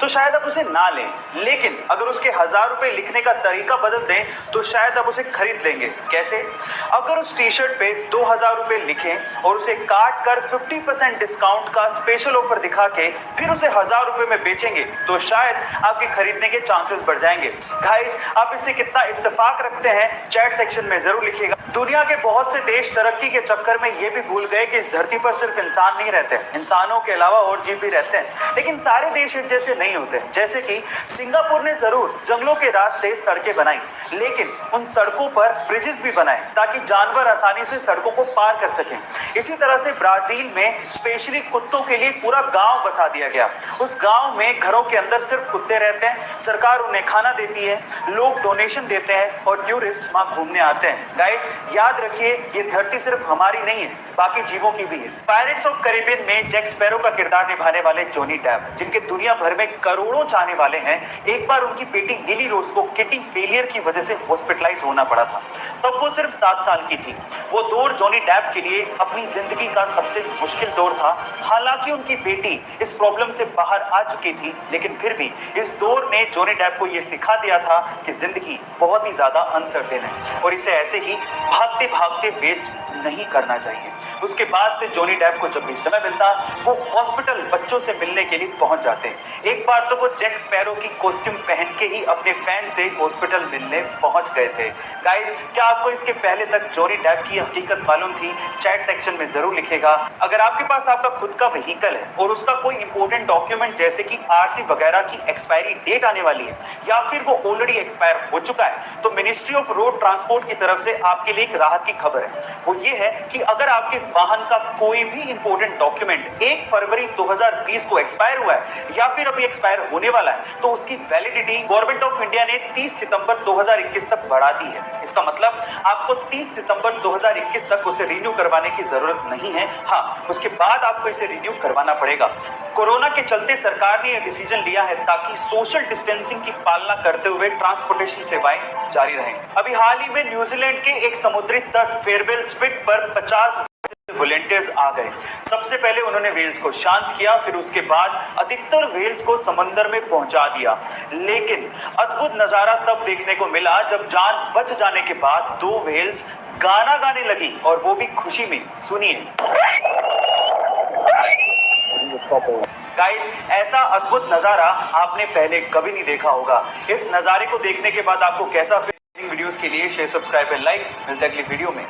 तो शायद आप उसे ना लें, लेकिन अगर उसके 1000 रुपए लिखने का तरीका बदल दें तो शायद आप उसे खरीद लेंगे। कैसे? अगर उस टी शर्ट पे 2000 रुपए लिखें और उसे काट कर 50% डिस्काउंट का स्पेशल ऑफर दिखा के फिर उसे 1000 रुपए में बेचेंगे तो शायद आपके खरीदने के चांसेस बढ़ जाएंगे। गाइस, आप इससे कितना इत्तेफाक रखते हैं चैट सेक्शन में जरूर लिखिएगा। दुनिया के बहुत से देश तरक्की के चक्कर में ये भी भूल गए कि इस धरती पर सिर्फ इंसान नहीं रहते, इंसानों के अलावा और जीव भी रहते हैं, लेकिन सारे देश एक जैसे नहीं होते। जैसे कि सिंगापुर ने जरूर जंगलों के रास्ते सड़कें बनाई, लेकिन उन सड़कों पर ब्रिजेस भी बनाए ताकि जानवर आसानी से सड़कों को पार कर सकें। इसी तरह से ब्राजील में स्पेशली कुत्तों के लिए पूरा गांव बसा दिया गया। उस गांव में घरों के अंदर सिर्फ कुत्ते रहते हैं, सरकार उन्हें खाना देती है, लोग डोनेशन देते हैं और टूरिस्ट वहां घूमने आते हैं। गाइस, याद रखिए, ये धरती सिर्फ हमारी नहीं है, बाकी जीवों की भी है। पायरेट्स ऑफ कैरिबियन में जैक स्पैरो का किरदार निभाने वाले जॉनी डेप, जिनके दुनिया भर में करोड़ों चाहने वाले हैं, एक बार उनकी बेटी लिली रोज को किडनी फेलियर की वजह से हॉस्पिटलाइज होना पड़ा था। तब वो सिर्फ 7 साल की थी। वो दौर जॉनी डेप के लिए अपनी जिंदगी का सबसे मुश्किल दौर था। हालांकि उनकी बेटी इस प्रॉब्लम से बाहर आ चुकी थी, लेकिन फिर भी इस दौर ने जॉनी डेप को यह सिखा दिया था कि जिंदगी बहुत ही ज्यादा अनसर्टेन है और इसे ऐसे ही भागते भागते वेस्ट नहीं करना चाहिए। उसके बाद से जॉनी डेप को जब भी समय मिलता वो हॉस्पिटल बच्चों से मिलने के लिए पहुंच जाते। एक बार तो वो जैक स्पैरो की कॉस्ट्यूम पहन के ही अपने फैन से हॉस्पिटल मिलने पहुंच गए थे। गाइस, क्या आपको इसके पहले तक जॉनी डेप की हकीकत मालूम थी? चैट सेक्शन में जरूर लिखेगा। अगर आपके पास आपका खुद का व्हीकल है और उसका कोई इंपॉर्टेंट डॉक्यूमेंट जैसे कि आरसी वगैरह की एक्सपायरी डेट आने वाली है या फिर वो ऑलरेडी एक्सपायर हो चुका है, तो मिनिस्ट्री ऑफ रोड ट्रांसपोर्ट की तरफ से आपके लिए एक राहत की खबर है। वो ये है कि अगर आपके वाहन का कोई भी इंपॉर्टेंट डॉक्यूमेंट 1 फरवरी 2020 को एक्सपायर हुआ है या फिर अभी एक्सपायर होने वाला है, तो उसकी वैलिडिटी गवर्नमेंट ऑफ इंडिया ने 30 सितंबर 2021 तक बढ़ा दी है। इसका मतलब आपको 30 सितंबर 2021 तक उसे रिन्यू करवाने की जरूरत नहीं है। हाँ, उसके बाद आपको इसे रिन्यू करवाना पड़ेगा। कोरोना के चलते सरकार ने यह डिसीजन लिया है ताकि सोशल डिस्टेंसिंग की पालना करते हुए ट्रांसपोर्टेशन सेवाएं जारी रहें। अभी हाल ही में न्यूजीलैंड के एक समुद्री तट फेयरवेल स्ट्रिप पर 50 वॉलंटियर्स आ गए। सबसे पहले उन्होंने व्हेल्स को शांत किया, फिर उसके बाद अधिकतर व्हेल्स को समंदर में पहुंचा दिया। लेकिन अद्भुत नजारा तब देखने को मिला जब जान बच जाने के बाद 2 व्हेल्स गाना गाने लगी, और वो भी खुशी में। सुनिए। गाइस, ऐसा अद्भुत नजारा आपने पहले कभी नहीं देखा होगा। इस नजारे को देखने के बाद आपको कैसा फील? वीडियोस के लिए शेयर, सब्सक्राइब एंड लाइक। मिलते हैं अगली वीडियो में।